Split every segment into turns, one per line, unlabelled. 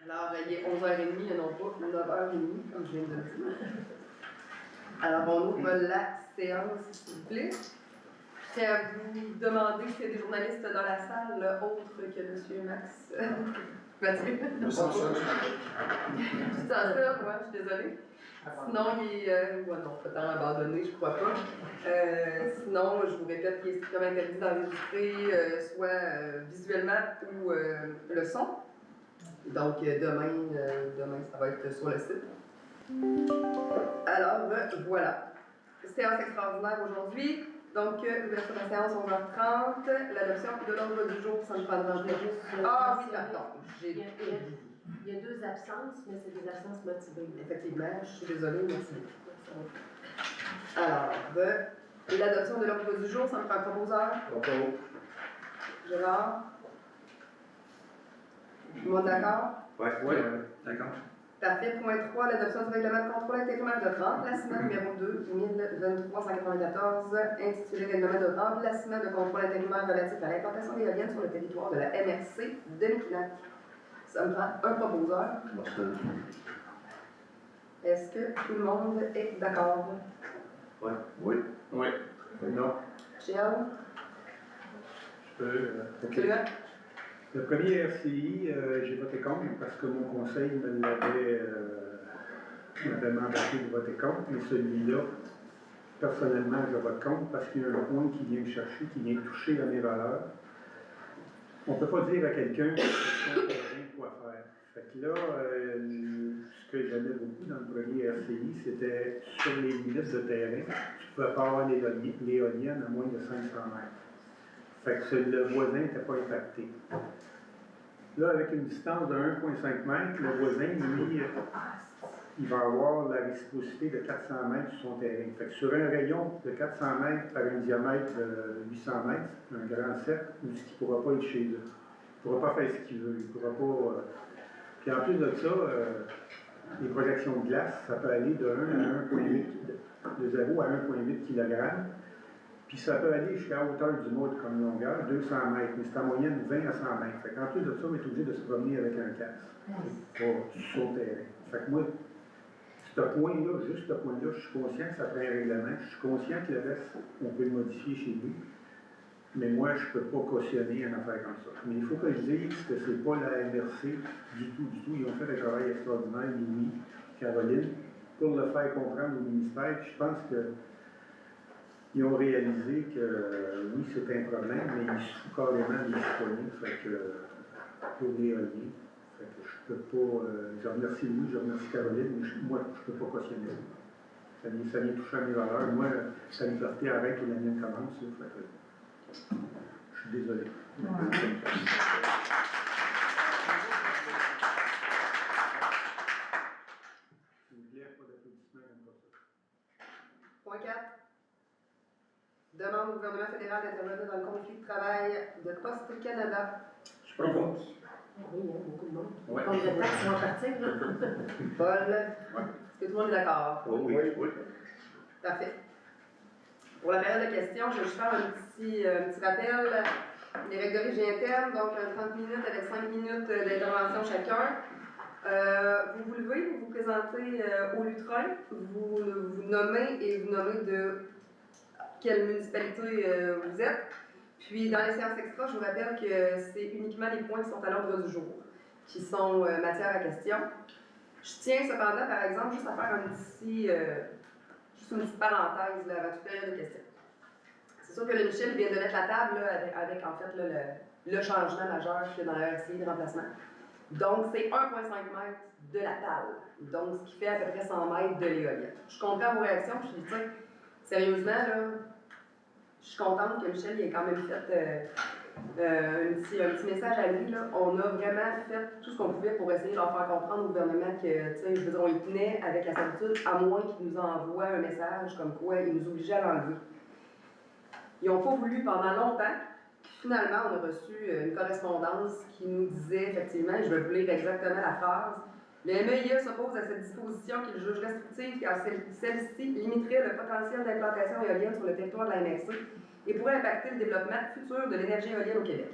Alors, il est 11h30 et non pas 9h30, comme je viens de le dire. Alors, on ouvre la séance, s'il vous plaît. Je tiens à vous demander s'il y a des journalistes dans la salle, autres que M. Max Mathieu.
Je sens ça.
Tu t'en fais, moi, je suis désolée. Sinon, il est. Ouais, non, peut-être abandonné, je crois pas. Sinon, je vous répète qu'il est strictement interdit d'enregistrer, soit visuellement ou le son. Donc, demain, ça va être sur le site. Alors, voilà. Séance extraordinaire aujourd'hui. Donc, ouverture de la séance 11h30. L'adoption de l'ordre du jour, ça me prendra un peu. Ah oui, pardon.
Il y a deux absences, mais c'est des absences motivées.
Effectivement, je suis désolée, merci. Alors, l'adoption de l'ordre du jour, ça me prend un proposeur. Gérard? Tout le monde d'accord?
Oui, d'accord.
Parfait. Point 3, l'adoption du règlement de contrôle intérimaire de remplacement numéro 2, 2023-194, intitulé Règlement de remplacement de contrôle intérimaire relatif à l'implantation d'éoliennes sur le territoire de la MRC de Miquelon. Ça me prend un proposeur. Est-ce que tout le monde est d'accord?
Oui. Oui. Oui. Non.
Chial?
Je peux.
OK.
Le premier RCI, j'ai voté contre parce que mon conseil m'avait mandaté de voter contre, mais celui-là, personnellement, je vote contre parce qu'il y a un point qui vient me chercher, qui vient toucher à mes valeurs. On ne peut pas dire à quelqu'un quoi faire. Fait que là, ce que j'aimais beaucoup dans le premier RCI, c'était sur les limites de terrain, tu ne pouvais pas avoir l'éolienne à moins de 500 mètres. Fait que le voisin n'était pas impacté. Là, avec une distance de 1,5 m, le voisin, lui, il va avoir la réciprocité de 400 mètres sur son terrain. Fait que sur un rayon de 400 mètres par un diamètre de 800 mètres, un grand cercle, il ne pourra pas être chez eux. Il ne pourra pas faire ce qu'il veut. Il ne pourra pas. Puis en plus de ça, les projections de glace, ça peut aller de 1 à 1,8, de 0 à 1,8 kg. Puis ça peut aller jusqu'à la hauteur du mât comme longueur, 200 mètres, mais c'est en moyenne 20 à 100 mètres. Fait qu'en plus de ça, on est obligé de se promener avec un casque pour sur le terrain. Fait que moi, ce point-là, juste ce point-là, je suis conscient que ça prend un règlement. Je suis conscient que le reste, on peut le modifier chez nous. Mais moi, je ne peux pas cautionner une affaire comme ça. Mais il faut que je dise que ce n'est pas la MRC du tout. Ils ont fait un travail extraordinaire, Louis, Caroline, pour le faire comprendre au ministère. Puis je pense que ils ont réalisé que oui, c'est un problème, mais ils se foutent carrément des citoyens, fait que pour l'éolien. Fait que je peux pas. Je remercie Louis, je remercie Caroline, mais moi, je ne peux pas cautionner ça. Ça vient toucher à mes valeurs. Moi, sa liberté arrête et la mienne commence. Fait que, je suis désolé.
Point 4. Demande au gouvernement fédéral d'intervenir dans le conflit de travail de Poste Canada.
Je propose.
Oui, il y a beaucoup de monde.
Ouais.
Combien de temps ils vont partir, là?
Paul, est-ce que tout le monde est d'accord?
Oui.
Parfait. Pour la période de questions, je vais juste faire un petit rappel. Les règles de régie interne, donc 30 minutes avec 5 minutes d'intervention chacun. Vous vous levez, vous vous présentez au lutrin, vous vous nommez et vous nommez de quelle municipalité vous êtes. Puis dans les séances extra, je vous rappelle que c'est uniquement les points qui sont à l'ordre du jour, qui sont matière à question. Je tiens cependant, par exemple, juste à faire juste une petite parenthèse là, avant toute période de questions. C'est sûr que le Michel vient de mettre la table là, avec en fait là, le changement majeur qu'il y a dans la RCI de remplacement. Donc, c'est 1,5 m de la table. Donc, ce qui fait à peu près 100 mètres de l'éolienne. Je comprends vos réactions, je dis, tiens, sérieusement, là, je suis contente que Michel ait quand même fait un petit message à lui. Là. On a vraiment fait tout ce qu'on pouvait pour essayer de leur faire comprendre au gouvernement que, tu sais, je veux dire, on y tenait avec la certitude, à moins qu'ils nous envoient un message comme quoi ils nous obligeaient à l'enlever. Ils n'ont pas voulu pendant longtemps. Finalement, on a reçu une correspondance qui nous disait effectivement, je vais vous lire exactement la phrase, le MEIA s'oppose à cette disposition qu'il juge restrictive car celle-ci limiterait le potentiel d'implantation éolienne sur le territoire de la MRC et pourrait impacter le développement futur de l'énergie éolienne au Québec.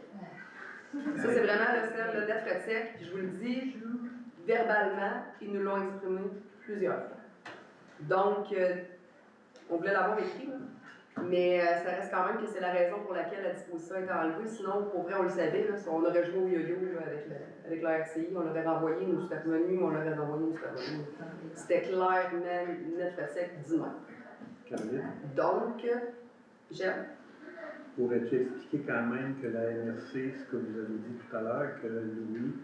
Ça, c'est vraiment celle d'être sec, puis je vous le dis, verbalement, ils nous l'ont exprimé plusieurs fois. Donc, on voulait l'avoir écrit, là. Mais ça reste quand même que c'est la raison pour laquelle la disposition a été enlevée. Sinon, pour vrai, on le savait, là, on aurait joué au yo-yo là, avec la RCI, on l'aurait renvoyé, nous c'était revenu, on l'aurait renvoyé, nous c'était revenu. C'était clair, même, net, fait sec, 10 mètres.
Caroline,
Donc, j'aime.
pourrais-tu expliquer quand même que la MRC, ce que vous avez dit tout à l'heure, que Louis,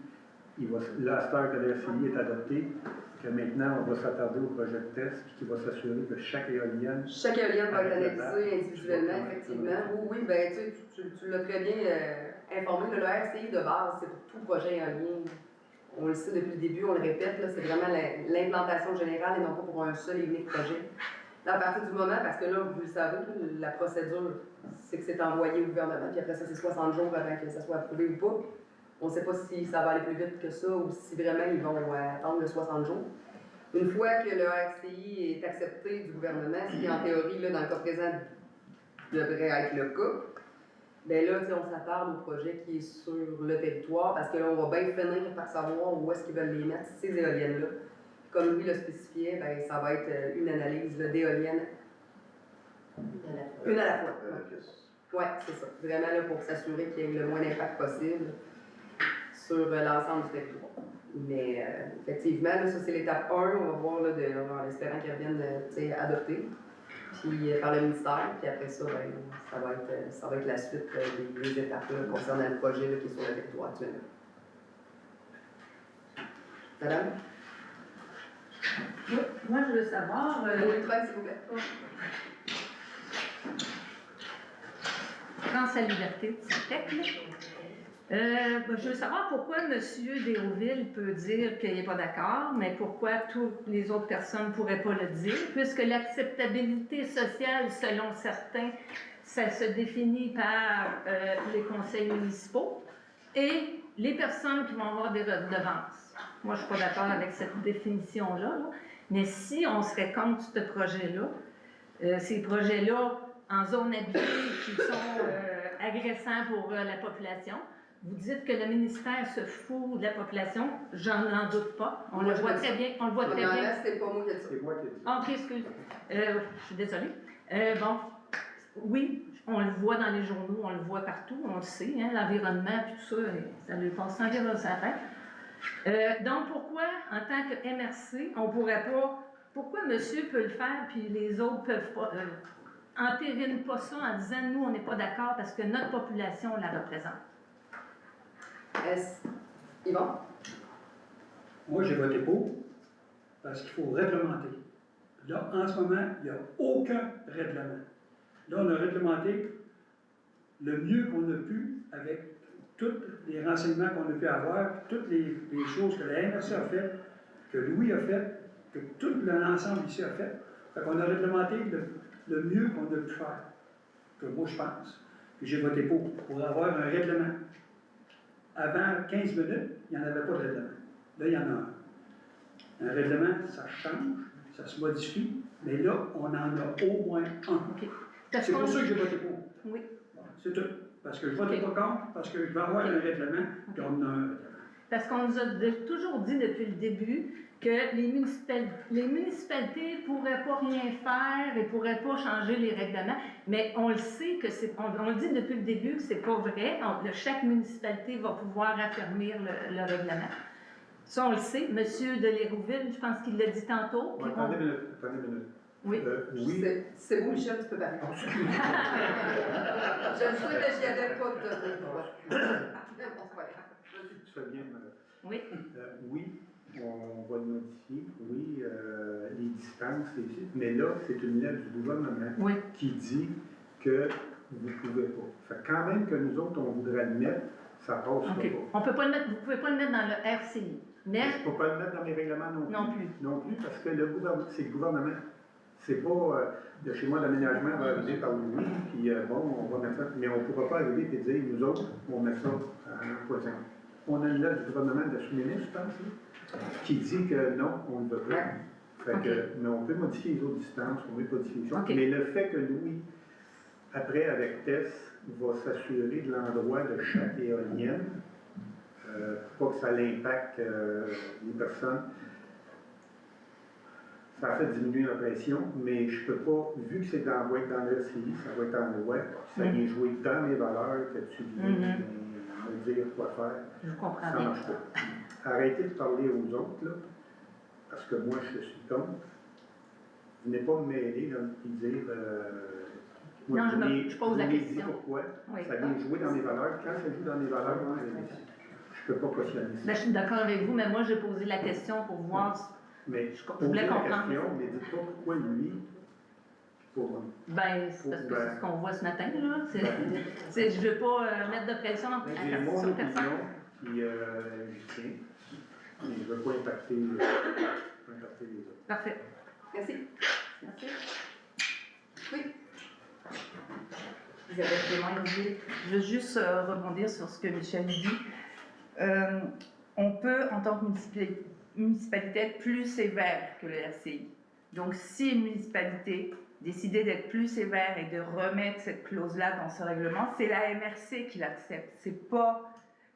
là, à cette heure que la RCI est adoptée, que maintenant on va s'attarder au projet de test, puis qu'il va s'assurer que chaque éolienne.
Chaque éolienne va être analysée individuellement, effectivement. Oui, ben tu l'as très bien informé. Le RCI de base, c'est pour tout projet éolien. On le sait depuis le début, on le répète, c'est vraiment l'implantation générale et non pas pour un seul et unique projet. Là, à partir du moment, parce que là, vous le savez, la procédure, c'est que c'est envoyé au gouvernement, puis après ça, c'est 60 jours avant que ça soit approuvé ou pas. On ne sait pas si ça va aller plus vite que ça ou si vraiment ils vont attendre le 60 jours. Une fois que le RCI est accepté du gouvernement, ce qui en théorie, là, dans le cas présent, devrait être le cas, bien là, on s'attarde au projet qui est sur le territoire parce que là, on va bien finir par savoir où est-ce qu'ils veulent les mettre, ces éoliennes-là. Comme lui le spécifiait, bien, ça va être une analyse d'éoliennes. Une à la fois. Oui, c'est ça. Vraiment là, pour s'assurer qu'il y ait le moins d'impact possible sur l'ensemble du territoire. Mais effectivement, là, ça c'est l'étape 1, on va voir là, en espérant qu'ils reviennent adoptés puis, par le ministère, puis après ça, ben, ça va être la suite des étapes là, concernant le projet là, qui est sur le territoire actuellement. Madame?
Oui, moi je veux savoir.
S'il vous plaît.
France à liberté, je veux savoir pourquoi M. Deshauville peut dire qu'il n'est pas d'accord, mais pourquoi toutes les autres personnes ne pourraient pas le dire, puisque l'acceptabilité sociale, selon certains, ça se définit par les conseils municipaux et les personnes qui vont avoir des redevances. Moi, je ne suis pas d'accord avec cette définition-là, là. Mais si on serait contre ce projet-là, ces projets-là en zone habitée qui sont agressants pour la population, vous dites que le ministère se fout de la population, j'en doute pas. On le voit très bien. On le voit très bien.
C'est pas moi qui ai dit ça.
C'est moi qui ai dit.
Ah, ok, excuse. Je suis désolée. Bon, oui, on le voit dans les journaux, on le voit partout, on le sait, hein, l'environnement et tout ça, ça lui passe sans dire sa tête. Donc, pourquoi, en tant que MRC, on pourrait pas, pourquoi monsieur peut le faire puis les autres peuvent pas, entérine pas ça en disant, nous, on n'est pas d'accord parce que notre population la représente?
Yvon?
Moi, j'ai voté pour, parce qu'il faut réglementer. Là, en ce moment, il n'y a aucun règlement. Là, on a réglementé le mieux qu'on a pu avec tous les renseignements qu'on a pu avoir, toutes les choses que la MRC a fait, que Louis a fait, que tout l'ensemble ici a fait. Fait qu'on a réglementé le mieux qu'on a pu faire, que moi je pense. Puis j'ai voté pour avoir un règlement. Avant 15 minutes, il n'y en avait pas de règlement. Là, il y en a un. Un règlement, ça change, ça se modifie, mais là, on en a au moins un.
Okay.
C'est pour ça que j'ai voté pour.
Oui.
Bon, c'est tout. Parce que je ne vote pas contre, parce que je veux avoir un règlement, puis on a un règlement.
Parce qu'on nous a toujours dit depuis le début que les municipalités ne pourraient pas rien faire et ne pourraient pas changer les règlements, mais on le sait que c'est, on le dit depuis le début que c'est pas vrai. Chaque municipalité va pouvoir affermir le règlement. Ça, on le sait. Monsieur de Lérouville, je pense qu'il l'a dit tantôt.
Ouais, attendez une minute.
Oui.
Oui.
C'est vous, Michel, tu peux parler. Je le sais, mais j'y avais pas donné le droit.
Tu fais bien, madame.
Oui.
Oui, on va le modifier. Oui, les distances, mais là, c'est une lettre du gouvernement
Oui.
qui dit que vous ne pouvez pas. Fait quand même que nous autres, on voudrait le mettre, ça passe
Okay.
pas.
On peut pas le mettre, vous ne pouvez pas le mettre dans le RCI. Mais
Je ne peux pas le mettre dans mes règlements non plus.
Non plus.
Parce que c'est le gouvernement. C'est pas le schéma d'aménagement va arriver par Louis, puis bon, on va mettre ça. Mais on ne pourra pas arriver et dire, nous autres, on met ça en poison. On a une lettre du gouvernement de la sous-ministre, je pense, qui dit que non, on ne veut pas. Fait que, mais on peut modifier les autres distances, on peut modifier les choses. Mais le fait que Louis, après avec Tess, va s'assurer de l'endroit de chaque éolienne, pour pas que ça l'impacte les personnes. Ça a fait diminuer la pression, mais je peux pas, vu que c'est va être dans le RCI, ça va être en loi, ça vient jouer dans mes valeurs que tu viens me dire quoi faire.
Je comprends
Ça
bien.
marche pas. Arrêtez de parler aux autres, là, parce que moi, je suis contre. Venez pas me mêler, là, et dire... moi,
Non,
vous
je pose la
venez
question.
dire pourquoi.
Oui.
Ça vient jouer dans mes valeurs. Quand ça joue dans mes valeurs, moi, je peux pas cautionner ça.
Ben, je suis d'accord avec vous, mais moi, j'ai posé la question pour voir.
Mais
Je
posez
voulais
la
comprendre.
question, mais dites pas pourquoi lui, pour moi.
Ben, c'est parce que c'est ce qu'on voit ce matin, là.
Ben.
Je veux pas mettre de pression
J'ai mon
sur personne.
opinion qui je tiens, mais je veux pas impacter les autres.
Parfait.
Merci.
Merci.
Oui.
Isabelle Clément, je veux juste rebondir sur ce que Michel dit. On peut, en tant que municipalité, être plus sévère que le RCI. Donc, si une municipalité décidait d'être plus sévère et de remettre cette clause-là dans ce règlement, c'est la MRC qui l'accepte, c'est pas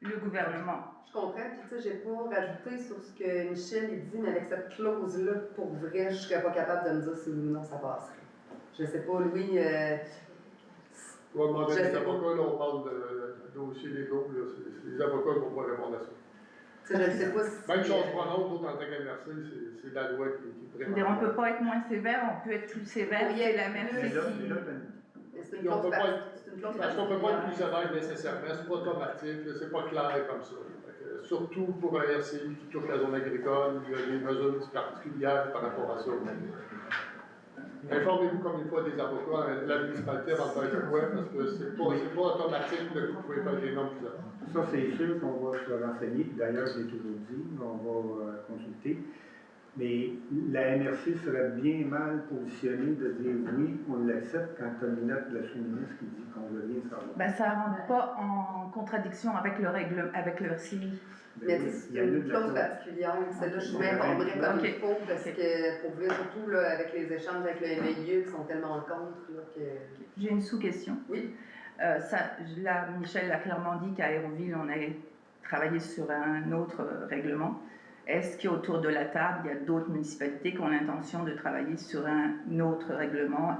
le gouvernement.
Je comprends, puis tu sais, j'ai pas rajouté sur ce que Michel il dit, mais avec cette clause-là, pour vrai, je serais pas capable de me dire si oui ou non ça passerait. Je sais pas, Louis,
On va demander
Je
à
sais
des
pas.
avocats, là, on parle de dossiers légaux, là, c'est les avocats qui vont pas répondre à ça.
tu sais, je ne sais pas si...
Même chose prononce, d'autres en tant qu'MRC, c'est la loi qui
Je veux dire, on ne peut pas être moins sévère, on peut être plus sévère, c'est la
Mais
MRC
là,
qui...
C'est une
Et on
clause
peut pas
c'est une clause
Parce qu'on ne peut pas être plus
particulière.
sévère nécessairement, c'est pas automatique, là, c'est pas clair comme ça. Fait que, surtout pour un RCI qui touche la zone agricole, il y a des mesures particulières par rapport à ça. Informez-vous comme une fois des avocats de la municipalité avant de faire quoi, parce que c'est pas automatique que vous pouvez faire des normes plus larges.
ça, c'est sûr qu'on va se renseigner. D'ailleurs, je l'ai toujours dit, on va consulter. Mais la MRC serait bien mal positionnée de dire oui, on l'accepte quand tu as une lettre de la sous-ministre qui dit qu'on veut bien savoir.
Ben, ça ne rentre pas en contradiction avec le règlement, avec le RCI.
Mais tu sais, c'est une clause particulière, celle-là, je m'informerai comme
Ok.
il faut, parce que pour vrai, surtout là, avec les échanges avec le MIE qui sont tellement contre, là, que...
J'ai une sous-question.
Oui.
Là, Michel l'a clairement dit qu'à Aéroville, on a travaillé sur un autre règlement. Est-ce qu'autour de la table, il y a d'autres municipalités qui ont l'intention de travailler sur un autre règlement?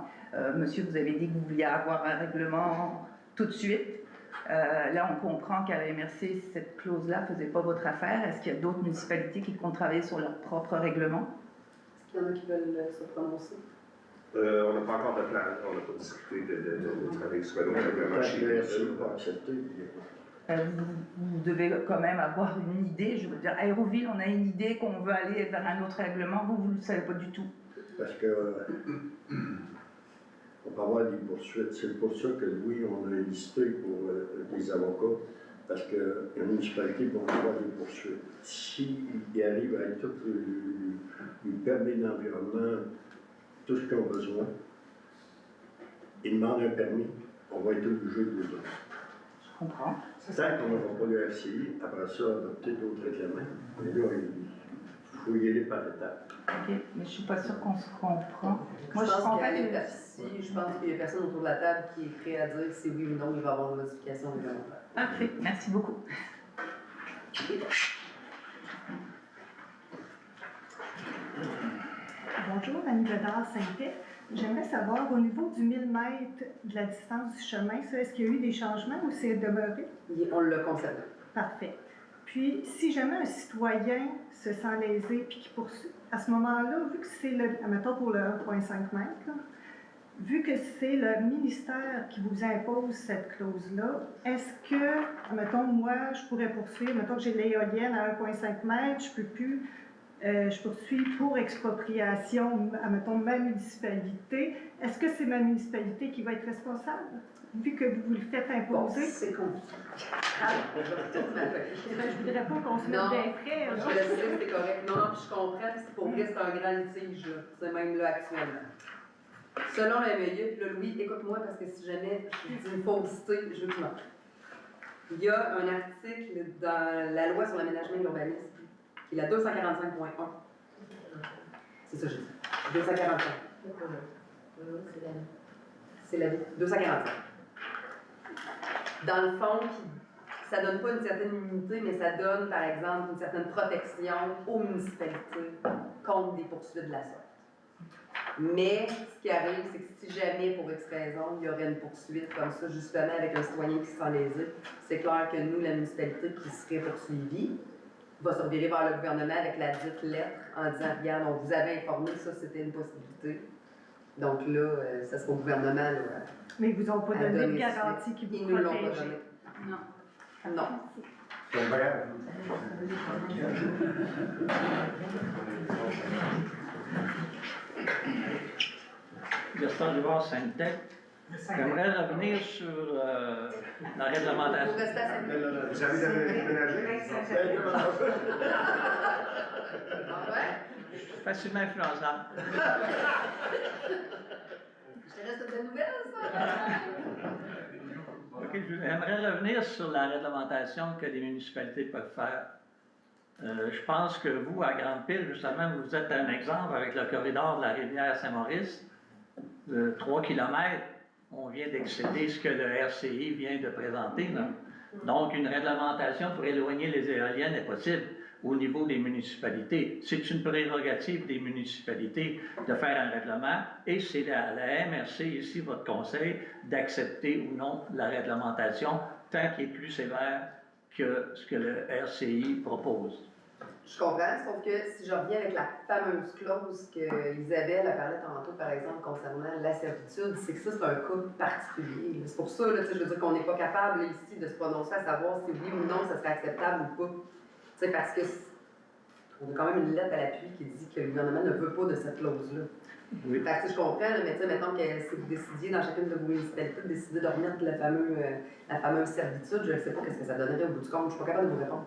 Monsieur, vous avez dit que vous vouliez avoir un règlement tout de suite. Là, on comprend qu'à la MRC, cette clause-là ne faisait pas votre affaire. Est-ce qu'il y a d'autres municipalités qui comptent travailler sur leur propre règlement?
Est-ce qu'il y en a qui veulent se prononcer?
On n'a pas encore de plan, on n'a pas discuté de travailler sur un autre règlement chez nous.
Vous devez quand même avoir une idée. Je veux dire, Aéroville, on a une idée qu'on veut aller vers un autre règlement. Vous ne le savez pas du tout.
Parce que on peut avoir des poursuites. C'est pour ça que oui, on a listé pour des avocats, parce qu'une municipalité va avoir des poursuites. S'ils arrivent à tout le permis d'environnement, tout ce qu'ils ont besoin, ils demandent un permis, on va être obligé de le donner.
Je comprends.
Tant qu'on n'aura pas le RCI, après ça, adopter d'autres règlements. Mais là, il faut y aller par étapes.
OK, mais je ne suis pas sûre qu'on se comprend. Moi,
je pense
en
qu'il
fait,
je pense qu'il y a personne autour de la table qui est prêt à dire si oui ou non il va y avoir une modification réglementaire.
Parfait, merci beaucoup.
Bonjour, Annie Bedard, Saint-Pé. J'aimerais savoir, au niveau du 1000 mètres de la distance du chemin, ça, est-ce qu'il y a eu des changements ou c'est demeuré?
On l'a conservé.
Parfait. Puis, si jamais un citoyen se sent lésé puis qui poursuit, à ce moment-là, vu que c'est le, admettons pour le 1,5 mètre, là, vu que c'est le ministère qui vous impose cette clause-là, est-ce que, admettons, moi, je pourrais poursuivre, admettons que j'ai l'éolienne à 1,5 mètre, je peux plus, je poursuis pour expropriation, admettons, ma municipalité, est-ce que c'est ma municipalité qui va être responsable? Vu que vous le faites
Bon,
imposer.
c'est compliqué.
Je voudrais pas qu'on se mette
Non.
des frais,
Je
là.
le sais, c'est correct. Non, puis je comprends, puis pour vrai, c'est un grand litige, là. C'est même là actuellement. Selon la MIE, puis là, Louis, écoute-moi, parce que si jamais je dis une fausseté, je veux que tu m'en parles. Il y a un article dans la loi sur l'aménagement et l'urbanisme, qui est la 245.1. C'est ça que je dis. 245. C'est la 245. Dans le fond, ça donne pas une certaine immunité, mais ça donne, par exemple, une certaine protection aux municipalités contre des poursuites de la sorte. Mais ce qui arrive, c'est que si jamais, pour X raison, il y aurait une poursuite comme ça, justement avec un citoyen qui se sent lésé, c'est clair que nous, la municipalité qui serait poursuivie, va se revirer vers le gouvernement avec la dite lettre en disant, regarde, on vous avait informé que ça, c'était une possibilité. Donc là, ça sera au gouvernement. Là,
Mais ils vous ont pas
à
donné de
donner
garantie
suite.
qu'ils
Ils
vous
nous l'ont pas
protègent.
donné.
Non.
Non.
C'est vrai.
Gaston Duvard, Sainte-Tech. J'aimerais revenir sur la réglementation.
Vous restez à Saint-Denis.
Vous avez déménagé?
Ah ouais?
Facilement influençable.
Ça reste une bonne nouvelle, ça?
OK, j'aimerais revenir sur la réglementation que les municipalités peuvent faire. Je pense que vous, à Grande-Pile, justement, vous êtes un exemple avec le corridor de la rivière Saint-Maurice. 3 km, on vient d'excéder ce que le RCI vient de présenter, là. Donc, une réglementation pour éloigner les éoliennes est possible au niveau des municipalités. C'est une prérogative des municipalités de faire un règlement et c'est à la MRC, ici, votre conseil, d'accepter ou non la réglementation tant qu'il est plus sévère que ce que le RCI propose.
Je comprends, sauf que si je reviens avec la fameuse clause que Isabelle a parlé tantôt, par exemple, concernant la servitude, c'est que ça, c'est un cas particulier. C'est pour ça, là, je veux dire qu'on n'est pas capable ici de se prononcer à savoir si oui ou non ça serait acceptable ou pas. T'sais, parce que on a quand même une lettre à l'appui qui dit que le gouvernement ne veut pas de cette clause-là.
Oui.
Fait que je comprends, là, mais mettons que si vous décidiez dans chacune de vos municipalités de décider de remettre la fameuse servitude, je ne sais pas ce que ça donnerait au bout du compte. Je ne suis pas capable de vous répondre.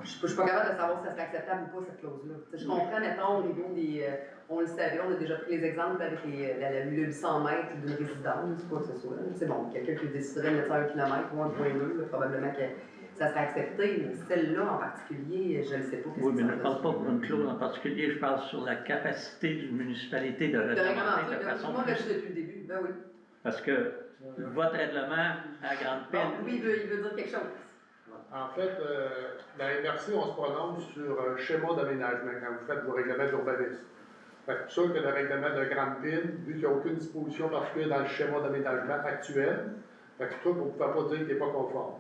Je ne suis pas capable de savoir si ça serait acceptable ou pas, cette clause-là. Je comprends, mettons, au niveau des... on le savait, on a déjà pris les exemples avec le 800 mètres d'une résidence, quoi que ce soit. C'est bon, quelqu'un qui déciderait de mettre ça à 1 km ou 1,2, probablement que ça serait accepté, mais celle-là en particulier, je ne sais pas.
Oui, mais je ne parle pas pour une clause en particulier, je parle sur la capacité d'une municipalité de réglementer de façon
moi,
plus...
je depuis le début, ben oui.
Parce que votre règlement à Grande-Pile...
Bon, lui, il veut dire quelque chose.
En fait, la MRC, on se prononce sur un schéma d'aménagement quand vous faites vos règlements d'urbanisme. C'est pour ça que le règlement de Grande-Pile, vu qu'il n'y a aucune disposition particulière dans le schéma d'aménagement actuel, fait que toi, vous ne pouvez pas dire qu'il n'est pas conforme.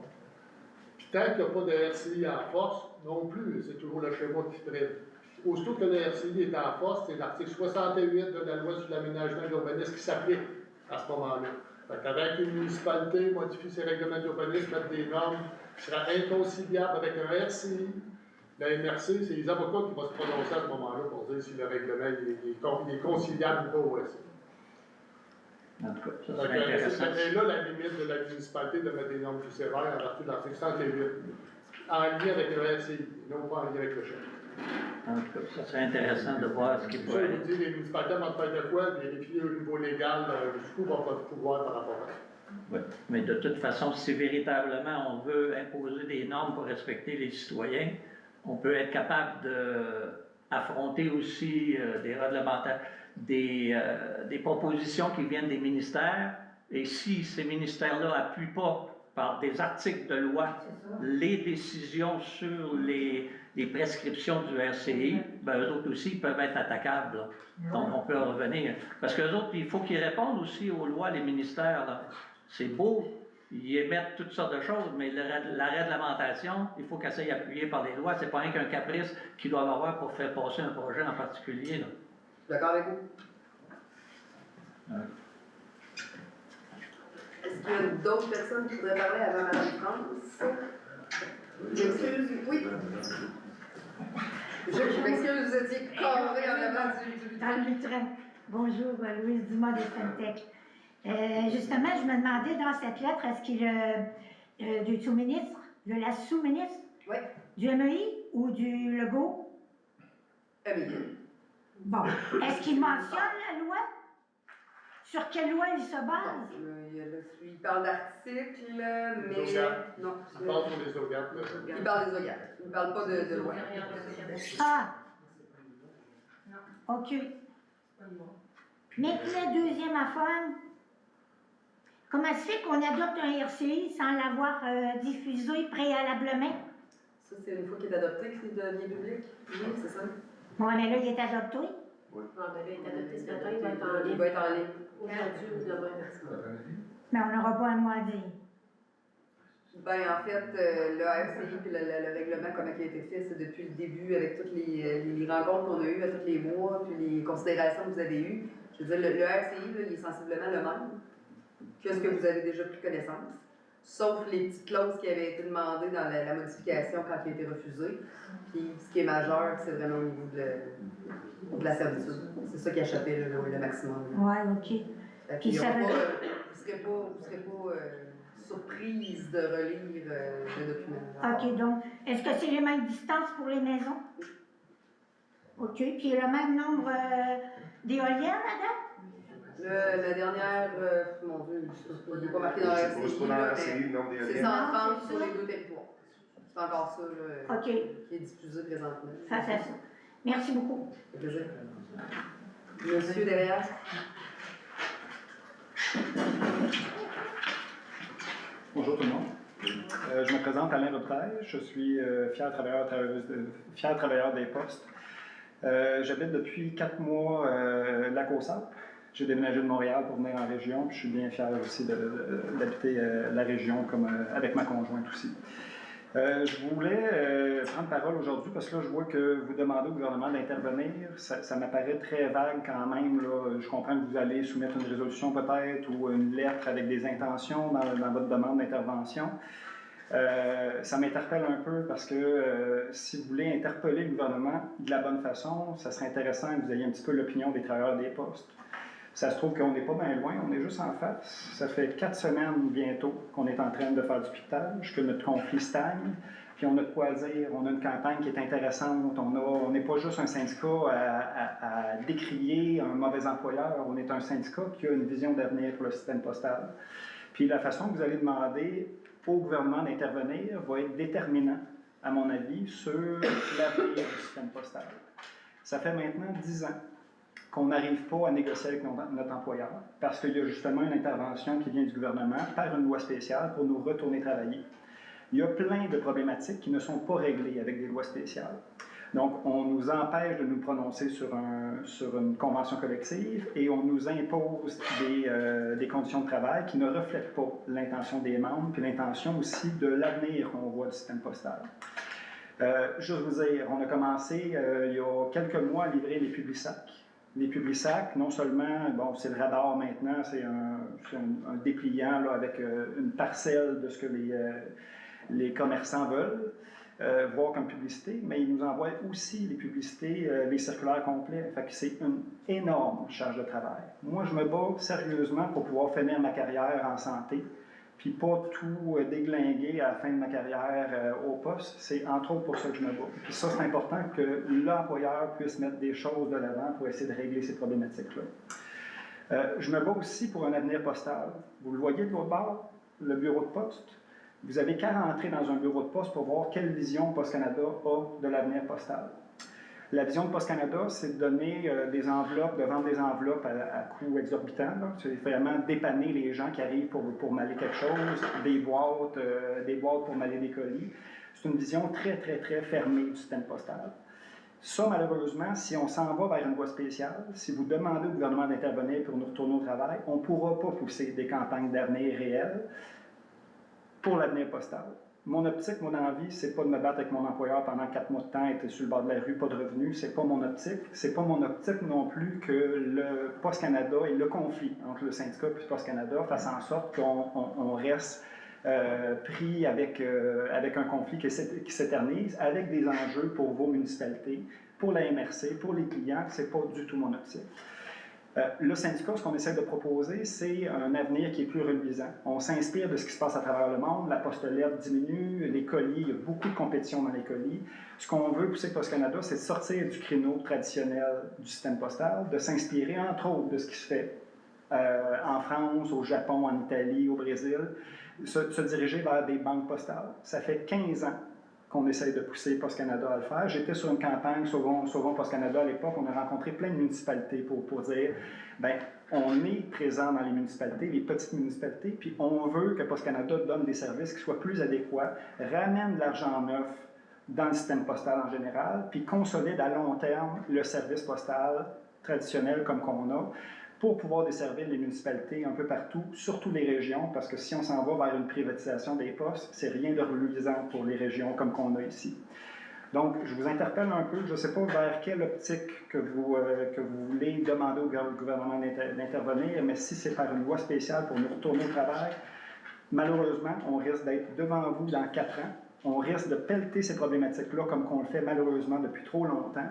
Puis tant qu'il n'y a pas de RCI en force, non plus, c'est toujours le schéma qui prime. Aussitôt que le RCI est en force, c'est l'article 68 de la loi sur l'aménagement de l'urbanisme qui s'applique à ce moment-là. Fait qu'avec une municipalité modifie ses règlements d'urbanisme, mettre des normes qui seraient inconciliables avec un RCI, la MRC, c'est les avocats qui vont se prononcer à ce moment-là pour dire si le règlement est conciliable ou pas au RCI.
En tout cas, ça serait intéressant.
C'est là la limite de la municipalité de mettre des normes plus sévères en vertu de l'article 68, en lien avec le RCI, non pas en lien avec le chef.
En tout cas, ça serait intéressant de voir ce qui
Ça,
pourrait
je vous dis, les municipalités vont faire de quoi, vérifier au niveau légal, jusqu'où vont pas pouvoir par rapport à ça.
Oui, mais de toute façon, si véritablement on veut imposer des normes pour respecter les citoyens, on peut être capable d'affronter aussi des réglementaires, des propositions qui viennent des ministères, et si ces ministères-là n'appuient pas par des articles de loi les décisions sur les prescriptions du RCI, ben eux autres aussi peuvent être attaquables. Là. Donc on peut revenir. Parce qu'eux autres, il faut qu'ils répondent aussi aux lois, les ministères. Là. C'est beau, ils émettent toutes sortes de choses, mais la réglementation, il faut qu'elle soit appuyée par les lois. C'est pas rien qu'un caprice qu'ils doivent avoir pour faire passer un projet en particulier. Là.
D'accord avec vous?
Ouais.
Est-ce qu'il y a d'autres personnes qui voudraient parler avant Mme France? J'excuse, oui. Je m'excuse, vous étiez carré en avant du...
Dans le lutrin. Bonjour, Louise Dumas de Sainte-Tech. Justement, je me demandais dans cette lettre, est-ce qu'il du sous-ministre, de la sous-ministre,
oui.
Du MEI ou du Legault?
MEI.
Bon. Est-ce qu'il mentionne la loi? Sur quelle loi il se base?
Il parle d'articles, mais... Non.
Il parle pour les OGAP.
Il parle des OGAP. Il ne parle pas de loi.
Ah! OK. Maintenant, deuxième affaire. Comment se fait qu'on adopte un RCI sans l'avoir diffusé préalablement?
Ça, c'est une fois qu'il est adopté qu'il devient public. Oui, c'est ça.
Bon, mais là, il est adopté.
Ah, ben là, il est adopté ce matin, il va être en
Il
ligne.
va être en ligne.
Aujourd'hui ou demain.
Mais on n'aura pas un mois à dire.
Ben, en fait, le RCI puis le règlement, comment il a été fait, c'est depuis le début, avec toutes les rencontres qu'on a eues à tous les mois, puis les considérations que vous avez eues. Je veux dire, le RCI, là, il est sensiblement le même que ce que vous avez déjà pris connaissance, sauf les petites clauses qui avaient été demandées dans la modification quand il a été refusé. Puis, ce qui est majeur, c'est vraiment au niveau de la servitude. C'est ça qui a échappé le maximum.
Ouais, OK.
Puis,
ça veut dire-
vous ne serez pas surprise de relire le document.
OK, donc, est-ce que c'est les mêmes distances pour les maisons? OK, puis le même nombre d'éoliennes là-dedans?
La dernière, mon Dieu, il n'est pas marqué dans la
C'est pas dans la
RCI,
RCI, le nombre
mais
des
c'est 130 sur les 2 territoires. C'est encore ça là,
OK,
qui est diffusé présentement.
face à ça. Merci beaucoup.
Ça fait plaisir. Monsieur derrière.
Bonjour tout le monde. Je me présente Alain Robitaille. Je suis fier travailleur des postes. J'habite depuis 4 mois Lac-aux-Sables. J'ai déménagé de Montréal pour venir en région, puis je suis bien fier aussi d'habiter la région avec ma conjointe aussi. Je voulais prendre parole aujourd'hui parce que là, je vois que vous demandez au gouvernement d'intervenir. Ça m'apparaît très vague quand même. Là. Je comprends que vous allez soumettre une résolution peut-être ou une lettre avec des intentions dans votre demande d'intervention. Ça m'interpelle un peu parce que si vous voulez interpeller le gouvernement de la bonne façon, ça serait intéressant que vous ayez un petit peu l'opinion des travailleurs des postes. Ça se trouve qu'on n'est pas bien loin, on est juste en face. Ça fait 4 semaines bientôt qu'on est en train de faire du piquetage, que notre conflit stagne, puis on a de quoi dire, on a une campagne qui est intéressante, on n'est pas juste un syndicat à décrier un mauvais employeur, on est un syndicat qui a une vision d'avenir pour le système postal. Puis la façon que vous allez demander au gouvernement d'intervenir va être déterminant, à mon avis, sur l'avenir du système postal. Ça fait maintenant 10 ans qu'on n'arrive pas à négocier avec notre employeur parce qu'il y a justement une intervention qui vient du gouvernement par une loi spéciale pour nous retourner travailler. Il y a plein de problématiques qui ne sont pas réglées avec des lois spéciales. Donc, on nous empêche de nous prononcer sur une convention collective et on nous impose des conditions de travail qui ne reflètent pas l'intention des membres puis l'intention aussi de l'avenir qu'on voit du système postal. Juste vous dire, on a commencé il y a quelques mois à livrer les Publisac. Les Publisac, non seulement, bon, c'est le radar maintenant, c'est un dépliant là, avec une parcelle de ce que les commerçants veulent voir comme publicité, mais ils nous envoient aussi les publicités, les circulaires complets. Fait que c'est une énorme charge de travail. Moi, je me bats sérieusement pour pouvoir finir ma carrière en santé, puis pas tout déglinguer à la fin de ma carrière au poste. C'est entre autres pour ça que je me bats. Puis ça, c'est important que l'employeur puisse mettre des choses de l'avant pour essayer de régler ces problématiques-là. Je me bats aussi pour un avenir postal. Vous le voyez de l'autre bord, le bureau de poste. Vous avez qu'à rentrer dans un bureau de poste pour voir quelle vision Poste Canada a de l'avenir postal. La vision de Poste Canada, c'est de donner des enveloppes, de vendre des enveloppes à coût exorbitant. C'est vraiment dépanner les gens qui arrivent pour maller quelque chose, des boîtes pour maller des colis. C'est une vision très, très, très fermée du système postal. Ça, malheureusement, si on s'en va vers une loi spéciale, si vous demandez au gouvernement d'intervenir pour nous retourner au travail, on ne pourra pas pousser des campagnes d'avenir réelles pour l'avenir postal. Mon optique, mon envie, c'est pas de me battre avec mon employeur pendant 4 mois de temps, être sur le bord de la rue, pas de revenus. C'est pas mon optique. C'est pas mon optique non plus que le Poste Canada et le conflit entre le syndicat et le Poste Canada fassent en sorte qu'on reste pris avec un conflit qui s'éternise, avec des enjeux pour vos municipalités, pour la MRC, pour les clients. C'est pas du tout mon optique. Le syndicat, ce qu'on essaie de proposer, c'est un avenir qui est plus reluisant. On s'inspire de ce qui se passe à travers le monde. La postolette diminue, les colis, il y a beaucoup de compétition dans les colis. Ce qu'on veut pousser Poste Canada, c'est de sortir du créneau traditionnel du système postal, de s'inspirer entre autres de ce qui se fait en France, au Japon, en Italie, au Brésil, se diriger vers des banques postales. Ça fait 15 ans qu'on essaye de pousser Poste Canada à le faire. J'étais sur une campagne Sauvons Poste Canada à l'époque. On a rencontré plein de municipalités pour dire, bien, on est présent dans les municipalités, les petites municipalités, puis on veut que Poste Canada donne des services qui soient plus adéquats, ramène de l'argent neuf dans le système postal en général, puis consolide à long terme le service postal traditionnel comme qu'on a, pour pouvoir desservir les municipalités un peu partout, surtout les régions, parce que si on s'en va vers une privatisation des postes, c'est rien de reluisant pour les régions comme qu'on a ici. Donc, je vous interpelle un peu, je ne sais pas vers quelle optique que vous voulez demander au gouvernement d'intervenir, mais si c'est par une loi spéciale pour nous retourner au travail, malheureusement, on risque d'être devant vous dans 4 ans. On risque de pelleter ces problématiques-là comme qu'on le fait malheureusement depuis trop longtemps.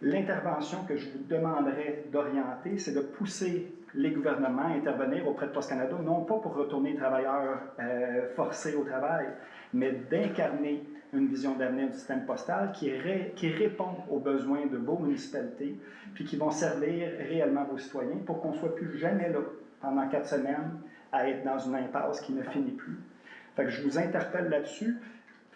L'intervention que je vous demanderais d'orienter, c'est de pousser les gouvernements à intervenir auprès de Poste Canada, non pas pour retourner les travailleurs forcés au travail, mais d'incarner une vision d'avenir du système postal qui répond aux besoins de vos municipalités, puis qui vont servir réellement vos citoyens pour qu'on ne soit plus jamais là, pendant 4 semaines, à être dans une impasse qui ne finit plus. Fait que je vous interpelle là-dessus.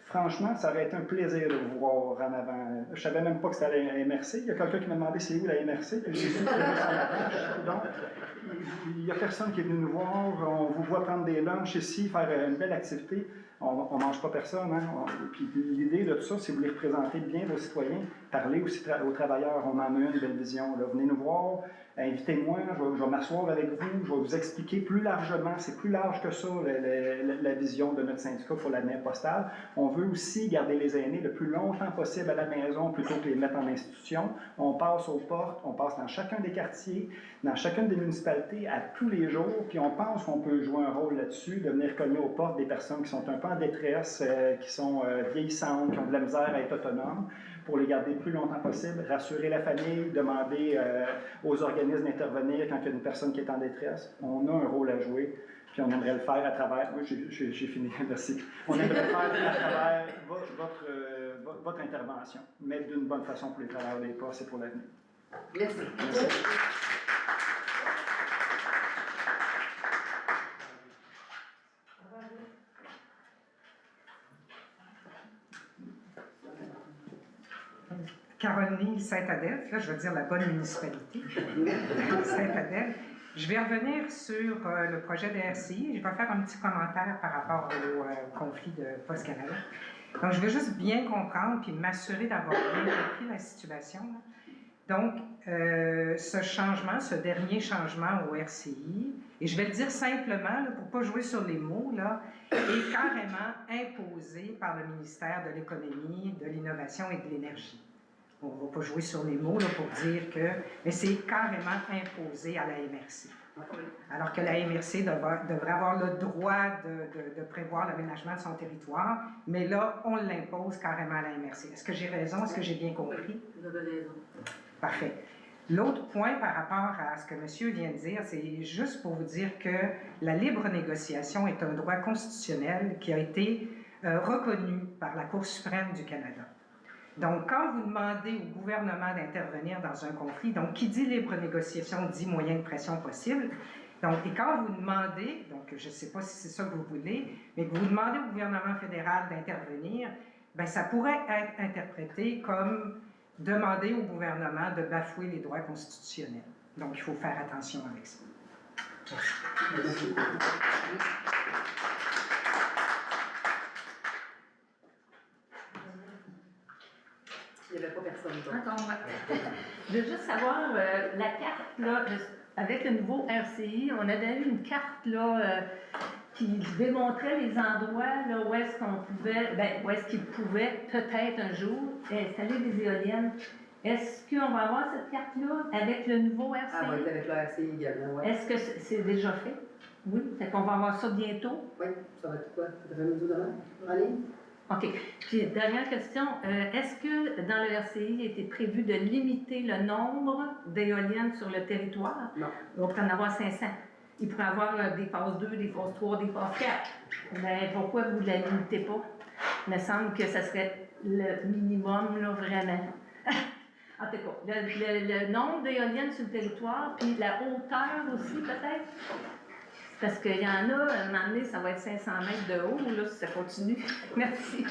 Franchement, ça aurait été un plaisir de vous voir en avant. Je ne savais même pas que c'était à la MRC. Il y a quelqu'un qui m'a demandé c'est où la MRC. Donc, il n'y a personne qui est venu nous voir. On vous voit prendre des lunchs ici, faire une belle activité. On ne mange pas personne. Hein? Puis l'idée de tout ça, c'est vous les représenter bien vos citoyens. Parler aussi aux travailleurs. On en a une belle vision. Là. Venez nous voir. Invitez-moi, je vais m'asseoir avec vous, je vais vous expliquer plus largement, c'est plus large que ça, la vision de notre syndicat pour l'avenir postal. On veut aussi garder les aînés le plus longtemps possible à la maison plutôt que les mettre en institution. On passe aux portes, on passe dans chacun des quartiers, dans chacune des municipalités à tous les jours, puis on pense qu'on peut jouer un rôle là-dessus, de venir cogner aux portes des personnes qui sont un peu en détresse, qui sont vieillissantes, qui ont de la misère à être autonomes, pour les garder le plus longtemps possible, rassurer la famille, demander aux organismes d'intervenir quand il y a une personne qui est en détresse. On a un rôle à jouer, puis on aimerait le faire à travers... Oui, j'ai fini, merci. On aimerait le faire à travers votre intervention, mais d'une bonne façon pour les travailleurs des postes et pour l'avenir.
Merci.
Caroline Saint-Adèle, là je veux dire la bonne municipalité, Saint-Adèle. Je vais revenir sur le projet de RCI. Je vais faire un petit commentaire par rapport au conflit de Poste Canada. Donc, je veux juste bien comprendre puis m'assurer d'avoir bien compris la situation. Là. Donc, ce changement, ce dernier changement au RCI, et je vais le dire simplement, là, pour ne pas jouer sur les mots, là, est carrément imposé par le ministère de l'Économie, de l'Innovation et de l'Énergie. On ne va pas jouer sur les mots là, pour dire que... Mais c'est carrément imposé à la MRC. Alors que la MRC devrait avoir le droit de prévoir l'aménagement de son territoire, mais là, on l'impose carrément à la MRC. Est-ce que j'ai raison? Est-ce que j'ai bien compris?
Vous avez raison.
Parfait. L'autre point par rapport à ce que monsieur vient de dire, c'est juste pour vous dire que la libre négociation est un droit constitutionnel qui a été reconnu par la Cour suprême du Canada. Donc, quand vous demandez au gouvernement d'intervenir dans un conflit, donc qui dit libre négociation dit moyen de pression possible, donc, et quand vous demandez, donc je ne sais pas si c'est ça que vous voulez, mais que vous demandez au gouvernement fédéral d'intervenir, bien, ça pourrait être interprété comme demander au gouvernement de bafouer les droits constitutionnels. Donc, il faut faire attention avec ça. Merci.
Il n'y avait pas personne.
Attends, je veux juste savoir, la carte, là, avec le nouveau RCI, on avait eu une carte, là, qui démontrait les endroits, là, où est-ce qu'on pouvait, où est-ce qu'ils pouvaient peut-être un jour installer des éoliennes. Est-ce qu'on va avoir cette carte-là avec le nouveau RCI?
Ah oui, avec le RCI également, oui.
Est-ce que c'est déjà fait? Oui, fait qu'on va avoir ça bientôt?
Oui, ça va être quoi? Ça va nous demain? En ligne?
OK. Puis, dernière question, est-ce que dans le RCI, il était prévu de limiter le nombre d'éoliennes sur le territoire?
Non.
On pourrait en avoir 500. Il pourrait y avoir des phases 2, des phases 3, des phases 4. Mais pourquoi vous ne la limitez pas? Il me semble que ce serait le minimum, là, vraiment. En tout cas, le nombre d'éoliennes sur le territoire, puis la hauteur aussi, peut-être? Parce qu'il y en a, un moment donné, ça va être 500 mètres de haut, là, si ça continue. Merci.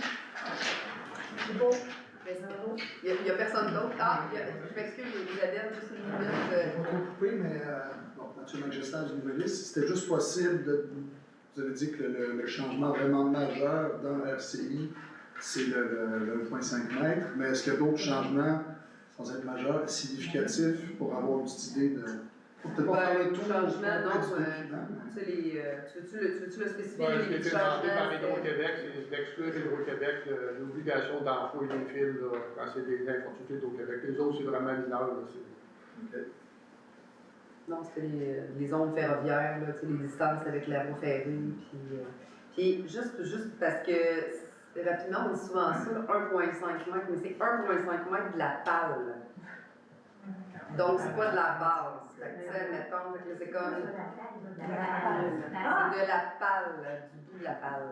C'est beau. Il n'y a personne d'autre. Ah, je m'excuse, Isabelle, juste une minute.
Je vais pas trop couper, mais Mathieu Majestat du Nouvelliste, si c'était juste possible de. Vous avez dit que le changement vraiment majeur dans la RCI, c'est le 1,5 mètre, mais est-ce qu'il y a d'autres changements, sans être majeurs, significatifs pour avoir une petite idée de. Peut-être pas faire le tour.
Changement, donc, tu veux-tu le spécifier?
Ce qui a
les
été demandé
changements,
par Hydro-Québec, c'est d'exclure Hydro-Québec l'obligation d'enfouir les fils là, quand c'est des importunités d'Hydro-Québec. Les autres, c'est vraiment mineur. Là,
non, c'était les ondes ferroviaires, là, les distances avec la voie ferrée. Puis juste parce que, rapidement, on dit souvent ça, 1,5 mètre, mais c'est 1,5 mètre de la pale. Donc, c'est pas de la base. Fait que, tu sais, mettons, que c'est comme. C'est de la pale, du bout de la pale.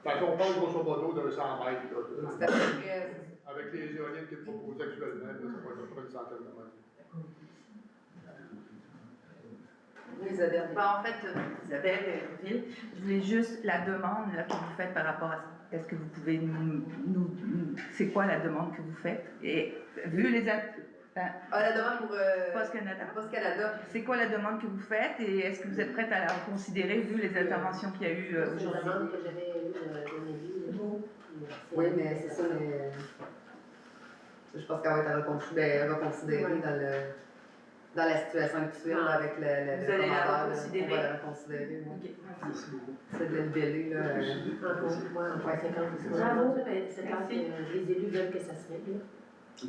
Fait qu'on parle grosso modo d'un 100 mètres.
C'est à peu près.
Avec les éoliennes qui sont proposées actuellement, là, ça va être à peu près une centaine de mètres.
Isabelle.
En fait, Isabelle, je voulais juste la demande là, que vous faites par rapport à ça. Est-ce que vous pouvez c'est quoi la demande que vous faites? Et vu les
la demande pour
Post Canada.
Post Canada.
C'est quoi la demande que vous faites et est-ce que vous êtes prête à la reconsidérer vu les interventions qu'il y a eu aujourd'hui?
C'est la demande que j'avais eue
Oui, mais c'est ça, mais je pense qu'elle va être reconsidérée dans la situation actuelle avec le
vous allez la reconsidérer?
On va la reconsidérer.
Okay.
C'est de la libellée, là.
Bravo, c'est quand les élus veulent que ça se règle.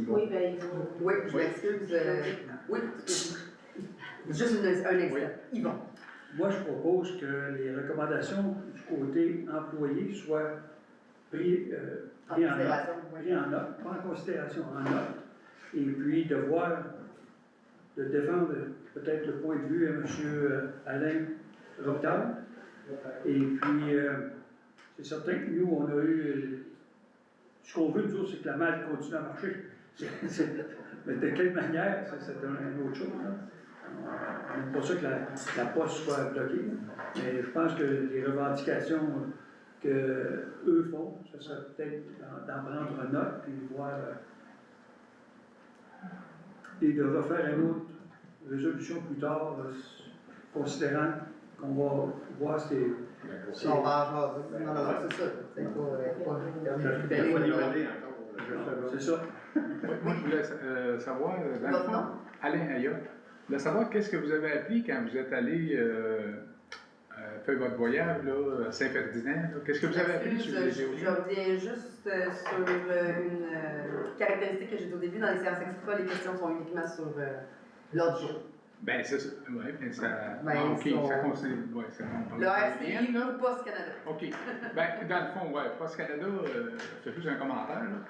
Oui, ben, ils vont.
Oui, je m'excuse. Oui, juste un instant. Yvon.
Moi, je propose que les recommandations du côté employé soient prises en note, pas en considération, en note, et puis de défendre peut-être le point de vue à M. Alain Robitaille. Et puis, c'est certain que nous, on a eu. Ce qu'on veut, nous autres, c'est que la malle continue à marcher. Mais de quelle manière, c'est une autre chose. On n'aime pas ça que la poste soit bloquée. Mais je pense que les revendications qu'eux font, ce serait peut-être d'en prendre note puis voir. Et de refaire une autre résolution plus tard, considérant qu'on va voir ces.
On va non, c'est ça. C'est pas.
C'est ça.
Moi, je voulais savoir, dans le fond, Alain Aya, je voulais savoir qu'est-ce que vous avez appris quand vous êtes allé faire votre voyage là, à Saint-Ferdinand. Qu'est-ce que vous avez appris sur les éoliennes?
Je reviens juste sur une caractéristique que j'ai dit au début. Dans les séances extra, les questions sont uniquement sur l'ordre du jour.
Ben, c'est ça. Oui, bien ça. OK, ça concerne. Ouais, ça compte.
Le RCI ou Post Canada.
OK. Ben, dans le fond, ouais, Post Canada, c'est plus un commentaire, là.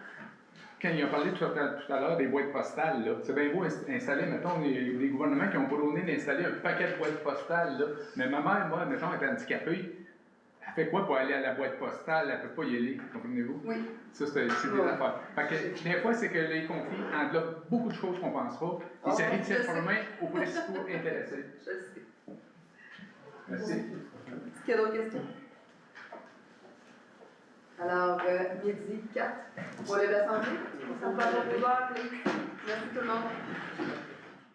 Quand il a parlé tout à l'heure des boîtes postales, là, c'est bien beau installer, mettons, les gouvernements qui n'ont pas donné d'installer un paquet de boîtes postales, là. Mais ma mère, moi, mettons, elle est handicapée. Elle fait quoi pour aller à la boîte postale? Elle ne peut pas y aller, comprenez-vous?
Oui.
Ça, c'est des affaires. Fait que, des fois, c'est que les conflits englobent beaucoup de choses qu'on ne pense pas. Ils s'arrivent de s'informer aux principaux intéressés.
Je sais.
Merci.
Est-ce qu'il y a d'autres questions? Alors, midi 4. Pour les assemblées. On va aller voir. Merci tout le monde.